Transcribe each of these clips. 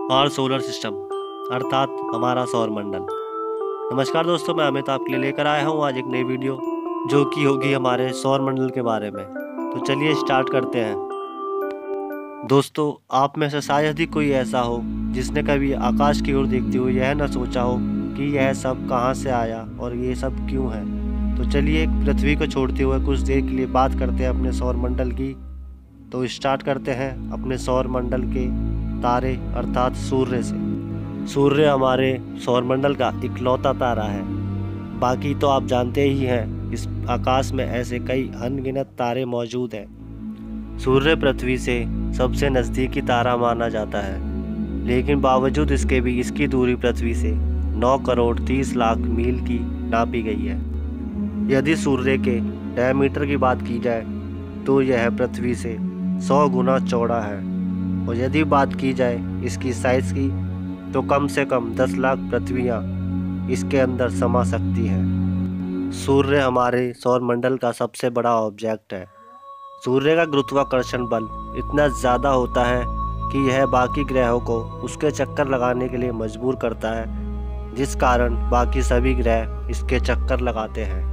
और solar system अर्थात हमारा सौर मंडल। नमस्कार दोस्तों, मैं अमित आपके लिए लेकर आया हूँ आज एक नई वीडियो जो कि होगी हमारे सौर मंडल के बारे में। तो चलिए स्टार्ट करते हैं। दोस्तों, आप में से शायद ही कोई ऐसा हो जिसने कभी आकाश की ओर देखते हुए यह न सोचा हो कि यह सब कहाँ से आया और ये सब क्यों है। तो चलिए पृथ्वी को छोड़ते हुए कुछ देर के लिए बात करते हैं अपने सौर मंडल की। तो स्टार्ट करते हैं अपने सौर मंडल के तारे अर्थात सूर्य से। सूर्य हमारे सौरमंडल का इकलौता तारा है। बाकी तो आप जानते ही हैं, इस आकाश में ऐसे कई अनगिनत तारे मौजूद हैं। सूर्य पृथ्वी से सबसे नज़दीकी तारा माना जाता है, लेकिन बावजूद इसके भी इसकी दूरी पृथ्वी से 9 करोड़ 30 लाख मील की नापी गई है। यदि सूर्य के डायमीटर की बात की जाए तो यह पृथ्वी से 100 गुना चौड़ा है, और यदि बात की जाए इसकी साइज़ की तो कम से कम 10 लाख पृथ्वियाँ इसके अंदर समा सकती हैं। सूर्य हमारे सौरमंडल का सबसे बड़ा ऑब्जेक्ट है। सूर्य का गुरुत्वाकर्षण बल इतना ज़्यादा होता है कि यह बाकी ग्रहों को उसके चक्कर लगाने के लिए मजबूर करता है, जिस कारण बाकी सभी ग्रह इसके चक्कर लगाते हैं।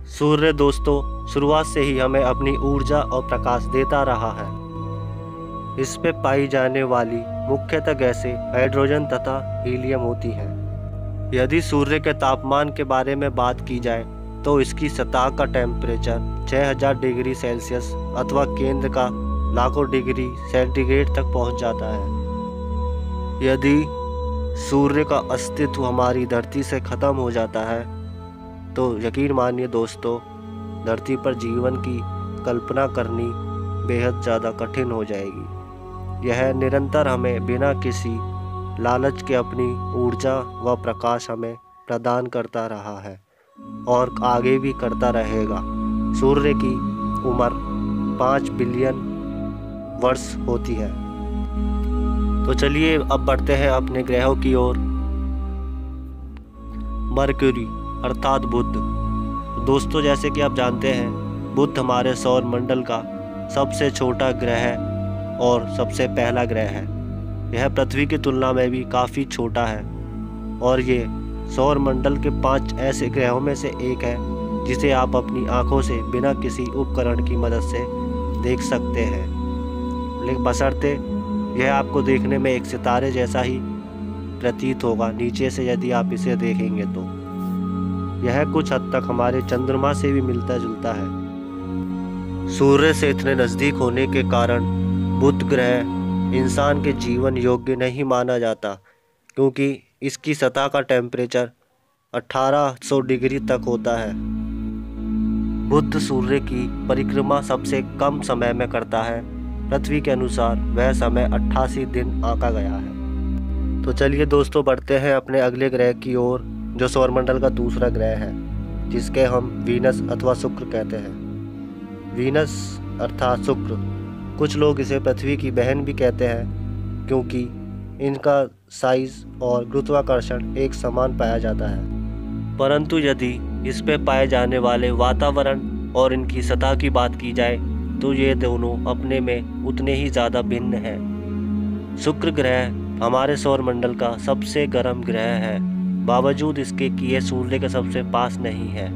सूर्य दोस्तों शुरुआत से ही हमें अपनी ऊर्जा और प्रकाश देता रहा है। इस पे पाई जाने वाली मुख्यतः गैसें हाइड्रोजन तथा हीलियम होती हैं। यदि सूर्य के तापमान के बारे में बात की जाए तो इसकी सतह का टेम्परेचर 6000 डिग्री सेल्सियस अथवा केंद्र का लाखों डिग्री सेंटीग्रेड तक पहुंच जाता है। यदि सूर्य का अस्तित्व हमारी धरती से ख़त्म हो जाता है तो यकीन मानिए दोस्तों, धरती पर जीवन की कल्पना करनी बेहद ज़्यादा कठिन हो जाएगी। यह निरंतर हमें बिना किसी लालच के अपनी ऊर्जा व प्रकाश हमें प्रदान करता रहा है और आगे भी करता रहेगा। सूर्य की उम्र 5 बिलियन वर्ष होती है। तो चलिए अब बढ़ते हैं अपने ग्रहों की ओर। मरक्यूरी अर्थात बुध। दोस्तों, जैसे कि आप जानते हैं, बुध हमारे सौर मंडल का सबसे छोटा ग्रह है और सबसे पहला ग्रह है। यह पृथ्वी की तुलना में भी काफ़ी छोटा है और ये सौर मंडल के 5 ऐसे ग्रहों में से एक है जिसे आप अपनी आंखों से बिना किसी उपकरण की मदद से देख सकते हैं, लेकिन बशर्ते यह आपको देखने में एक सितारे जैसा ही प्रतीत होगा नीचे से यदि आप इसे देखेंगे तो। यह कुछ हद तक हमारे चंद्रमा से भी मिलता जुलता है। सूर्य से इतने नज़दीक होने के कारण बुध ग्रह इंसान के जीवन योग्य नहीं माना जाता, क्योंकि इसकी सतह का टेम्परेचर 1800 डिग्री तक होता है। बुध सूर्य की परिक्रमा सबसे कम समय में करता है। पृथ्वी के अनुसार वह समय 88 दिन आंका गया है। तो चलिए दोस्तों बढ़ते हैं अपने अगले ग्रह की ओर, जो सौरमंडल का दूसरा ग्रह है, जिसके हम वीनस अथवा शुक्र कहते हैं। वीनस अर्थात शुक्र, कुछ लोग इसे पृथ्वी की बहन भी कहते हैं, क्योंकि इनका साइज और गुरुत्वाकर्षण एक समान पाया जाता है। परंतु यदि इस पे पाए जाने वाले वातावरण और इनकी सतह की बात की जाए तो ये दोनों अपने में उतने ही ज़्यादा भिन्न हैं। शुक्र ग्रह हमारे सौर मंडल का सबसे गर्म ग्रह है, बावजूद इसके कि यह सूर्य के सबसे पास नहीं है,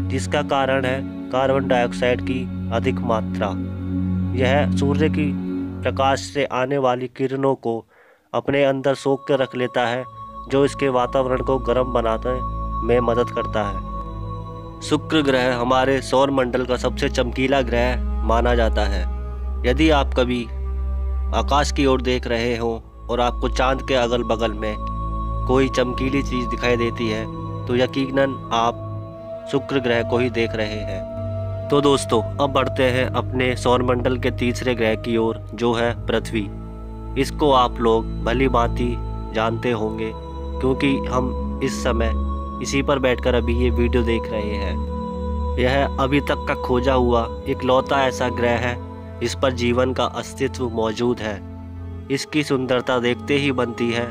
जिसका कारण है कार्बन डाइऑक्साइड की अधिक मात्रा। यह सूर्य की प्रकाश से आने वाली किरणों को अपने अंदर सोख कर रख लेता है, जो इसके वातावरण को गर्म बनाने में मदद करता है। शुक्र ग्रह हमारे सौर मंडल का सबसे चमकीला ग्रह माना जाता है। यदि आप कभी आकाश की ओर देख रहे हो और आपको चांद के अगल बगल में कोई चमकीली चीज़ दिखाई देती है तो यकीनन आप शुक्र ग्रह को ही देख रहे हैं। तो दोस्तों अब बढ़ते हैं अपने सौरमंडल के तीसरे ग्रह की ओर, जो है पृथ्वी। इसको आप लोग भली भांति जानते होंगे, क्योंकि हम इस समय इसी पर बैठकर अभी ये वीडियो देख रहे हैं। यह अभी तक का खोजा हुआ इकलौता ऐसा ग्रह है जिस पर जीवन का अस्तित्व मौजूद है। इसकी सुंदरता देखते ही बनती है।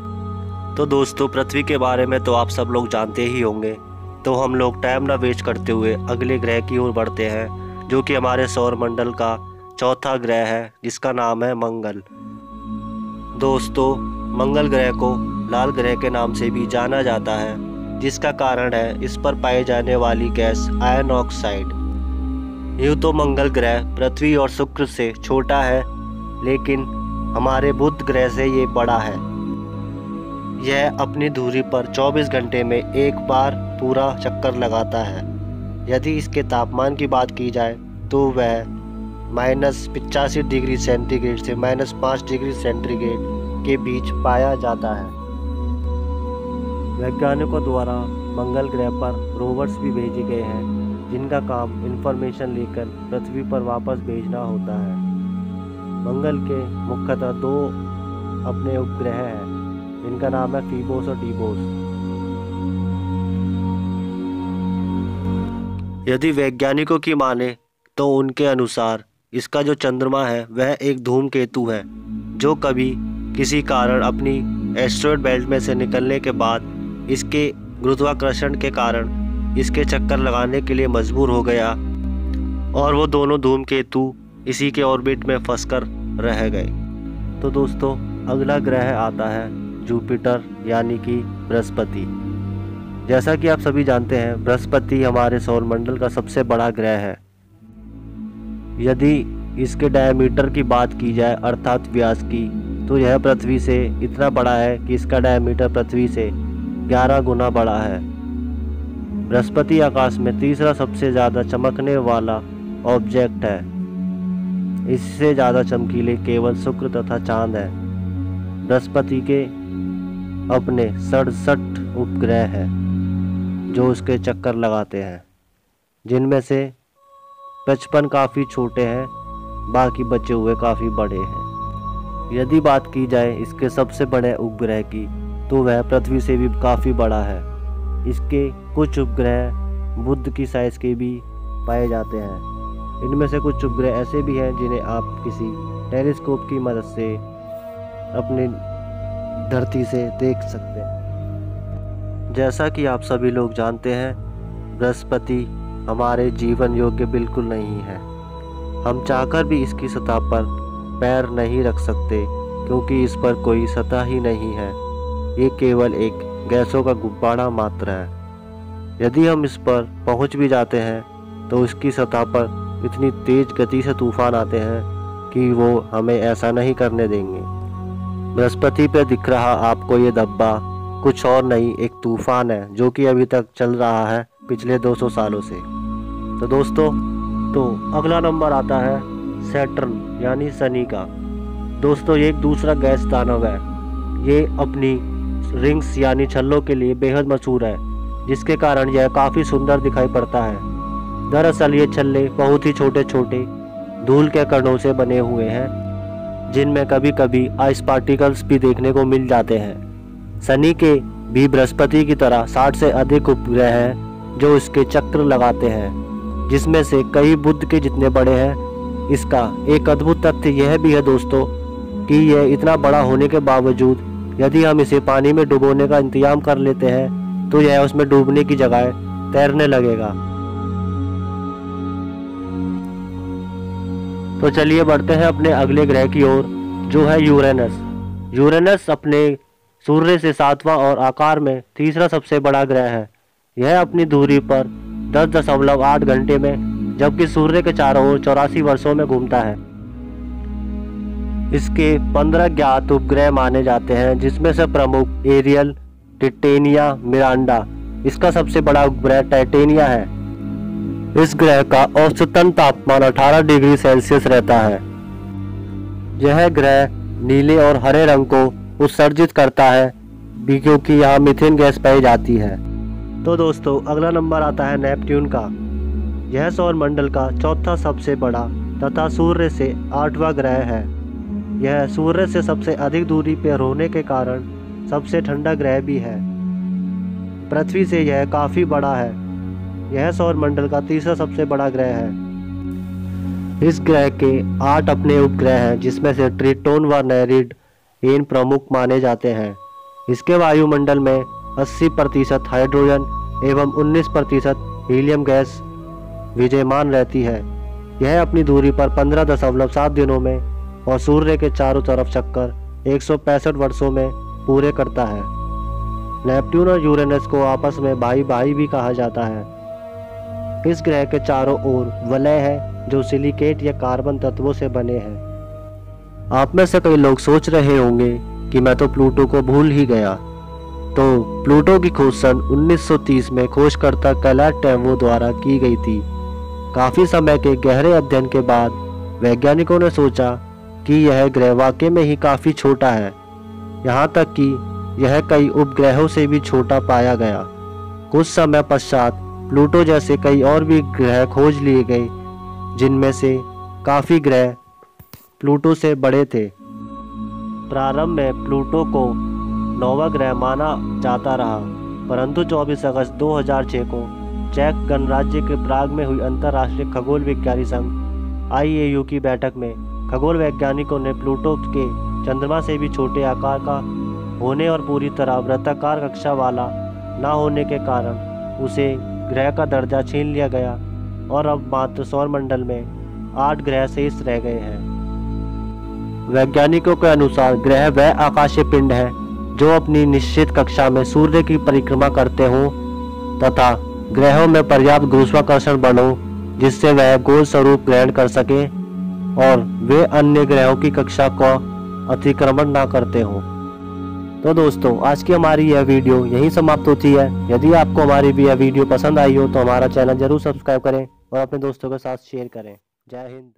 तो दोस्तों पृथ्वी के बारे में तो आप सब लोग जानते ही होंगे, तो हम लोग टाइम ना वेस्ट करते हुए अगले ग्रह की ओर बढ़ते हैं, जो कि हमारे सौर मंडल का चौथा ग्रह है, जिसका नाम है मंगल। दोस्तों, मंगल ग्रह को लाल ग्रह के नाम से भी जाना जाता है, जिसका कारण है इस पर पाई जाने वाली गैस आयरन ऑक्साइड। यूँ तो मंगल ग्रह पृथ्वी और शुक्र से छोटा है, लेकिन हमारे बुध ग्रह से ये बड़ा है। यह अपनी धुरी पर 24 घंटे में एक बार पूरा चक्कर लगाता है। यदि इसके तापमान की बात की जाए तो वह -85 डिग्री सेंटीग्रेड से -5 डिग्री सेंटीग्रेड के बीच पाया जाता है। वैज्ञानिकों द्वारा मंगल ग्रह पर रोवर्स भी भेजे गए हैं, जिनका काम इंफॉर्मेशन लेकर पृथ्वी पर वापस भेजना होता है। मंगल के मुख्यतः 2 अपने उपग्रह हैं, जिनका नाम है फीबोस और टीबोस। यदि वैज्ञानिकों की माने तो उनके अनुसार इसका जो चंद्रमा है वह एक धूमकेतु है, जो कभी किसी कारण अपनी एस्टेरॉयड बेल्ट में से निकलने के बाद इसके गुरुत्वाकर्षण के कारण इसके चक्कर लगाने के लिए मजबूर हो गया और वो दोनों धूमकेतु इसी के ऑर्बिट में फंसकर रह गए। तो दोस्तों, अगला ग्रह आता है जुपिटर यानी कि बृहस्पति। जैसा कि आप सभी जानते हैं, बृहस्पति हमारे सौरमंडल का सबसे बड़ा ग्रह है। यदि इसके डायमीटर की बात की जाए अर्थात व्यास की, तो यह पृथ्वी से इतना बड़ा है कि इसका डायमीटर पृथ्वी से 11 गुना बड़ा है। बृहस्पति आकाश में तीसरा सबसे ज़्यादा चमकने वाला ऑब्जेक्ट है। इससे ज़्यादा चमकीले केवल शुक्र तथा चांद है। बृहस्पति के अपने 67 उपग्रह हैं जो उसके चक्कर लगाते हैं, जिनमें से 55 काफ़ी छोटे हैं, बाकी बचे हुए काफ़ी बड़े हैं। यदि बात की जाए इसके सबसे बड़े उपग्रह की, तो वह पृथ्वी से भी काफ़ी बड़ा है। इसके कुछ उपग्रह बुध की साइज़ के भी पाए जाते हैं। इनमें से कुछ उपग्रह ऐसे भी हैं जिन्हें आप किसी टेलीस्कोप की मदद से अपनी धरती से देख सकते हैं। जैसा कि आप सभी लोग जानते हैं, बृहस्पति हमारे जीवन योग्य बिल्कुल नहीं है। हम चाहकर भी इसकी सतह पर पैर नहीं रख सकते, क्योंकि इस पर कोई सतह ही नहीं है। ये केवल एक गैसों का गुब्बारा मात्र है। यदि हम इस पर पहुंच भी जाते हैं तो इसकी सतह पर इतनी तेज गति से तूफान आते हैं कि वो हमें ऐसा नहीं करने देंगे। बृहस्पति पे दिख रहा आपको ये धब्बा कुछ और नहीं, एक तूफान है जो कि अभी तक चल रहा है पिछले 200 सालों से। तो दोस्तों, तो अगला नंबर आता है सैटर्न यानी शनि का। दोस्तों, ये एक दूसरा गैस दानव है। ये अपनी रिंग्स यानी छल्लों के लिए बेहद मशहूर है, जिसके कारण यह काफ़ी सुंदर दिखाई पड़ता है। दरअसल ये छल्ले बहुत ही छोटे छोटे धूल के कणों से बने हुए हैं, जिनमें कभी कभी आइस पार्टिकल्स भी देखने को मिल जाते हैं। शनि के भी बृहस्पति की तरह 60 से अधिक उपग्रह हैं जो इसके चक्र लगाते हैं, जिसमें से कई बुध के जितने बड़े हैं। इसका एक अद्भुत तथ्य यह भी है दोस्तों कि यह इतना बड़ा होने के बावजूद यदि हम इसे पानी में डुबोने का इंतजाम कर लेते हैं तो यह उसमें डूबने की जगह तैरने लगेगा। तो चलिए बढ़ते हैं अपने अगले ग्रह की ओर, जो है यूरेनस। यूरेनस अपने सूर्य से 7वां और आकार में तीसरा सबसे बड़ा ग्रह है। यह अपनी दूरी पर 10.8 घंटे में, जबकि सूर्य के चारों ओर 84 वर्षों में घूमता है। इसके 15 ज्ञात उपग्रह माने जाते हैं, जिसमें से प्रमुख एरियल, टिटेनिया, मिरांडा। इसका सबसे बड़ा उपग्रह टाइटेनिया है। इस ग्रह का औसतन तापमान 18 डिग्री सेल्सियस रहता है। यह ग्रह नीले और हरे रंग को उत्सर्जित करता है भी, क्योंकि यहाँ मीथेन गैस पाई जाती है। तो दोस्तों, अगला नंबर आता है नेपट्यून का। यह सौरमंडल का चौथा सबसे बड़ा तथा सूर्य से 8वां ग्रह है। यह सूर्य से सबसे अधिक दूरी पर होने के कारण सबसे ठंडा ग्रह भी है। पृथ्वी से यह काफ़ी बड़ा है। यह सौरमंडल का तीसरा सबसे बड़ा ग्रह है। इस ग्रह के 8 अपने उपग्रह हैं, जिसमें से ट्रिटोन व नेरिड प्रमुख माने जाते हैं। इसके वायुमंडल में 80% हाइड्रोजन एवं 19% हीलियम गैस विद्यमान रहती है। यह अपनी दूरी पर 15.7 दिनों में और सूर्य के चारों तरफ चक्कर 165 वर्षों में पूरे करता है। नेपट्टून और यूरेनस को आपस में भाई भाई भी कहा जाता है। इस ग्रह के चारों ओर वलय है जो सिलिकेट या कार्बन तत्वों से बने हैं। आप में से कई लोग सोच रहे होंगे कि मैं तो प्लूटो को भूल ही गया। तो प्लूटो की खोज सन 1930 में खोजकर्ता कैलाट टेम्वो द्वारा की गई थी। काफ़ी समय के गहरे अध्ययन के बाद वैज्ञानिकों ने सोचा कि यह ग्रह वाकई में ही काफ़ी छोटा है, यहाँ तक कि यह कई उपग्रहों से भी छोटा पाया गया। कुछ समय पश्चात प्लूटो जैसे कई और भी ग्रह खोज लिए गए, जिनमें से काफ़ी ग्रह प्लूटो से बड़े थे। प्रारंभ में प्लूटो को नौवां ग्रह माना जाता रहा, परंतु 24 अगस्त 2006 को चेक गणराज्य के प्राग में हुई अंतर्राष्ट्रीय खगोल विज्ञानी संघ IAU की बैठक में खगोल वैज्ञानिकों ने प्लूटो के चंद्रमा से भी छोटे आकार का होने और पूरी तरह वृत्ताकार कक्षा वाला न होने के कारण उसे ग्रह का दर्जा छीन लिया गया और अब मात्र सौरमंडल में 8 ग्रह शेष रह गए हैं। वैज्ञानिकों के अनुसार ग्रह वह आकाशीय पिंड है जो अपनी निश्चित कक्षा में सूर्य की परिक्रमा करते हों तथा ग्रहों में पर्याप्त गुरुत्वाकर्षण बल हो जिससे वह गोल स्वरूप ग्रहण कर सके और वे अन्य ग्रहों की कक्षा को अतिक्रमण ना करते हों। तो दोस्तों, आज की हमारी यह वीडियो यहीं समाप्त होती है। यदि आपको हमारी भी यह वीडियो पसंद आई हो तो हमारा चैनल जरूर सब्सक्राइब करें और अपने दोस्तों के साथ शेयर करें। जय हिंद।